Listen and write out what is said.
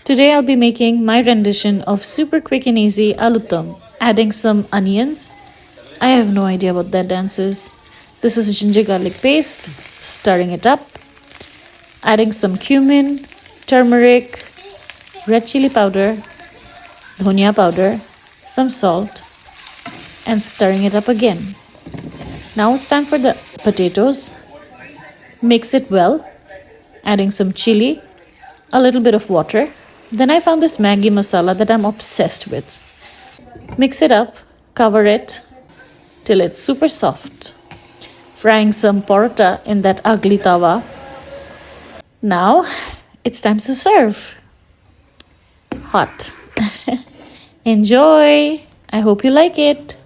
Today I'll be making my rendition of super quick and easy aloo dum, adding some onions. I have no idea what that dance is. This is ginger garlic paste, stirring it up, adding some cumin, turmeric, red chili powder, dhania powder, some salt, and stirring it up again. Now it's time for the potatoes. Mix it well, adding some chili, a little bit of water. Then I found this Maggi masala that I'm obsessed with. Mix it up, cover it till it's super soft. Frying some porota in that ugly tawa. Now it's time to serve. Hot. Enjoy! I hope you like it.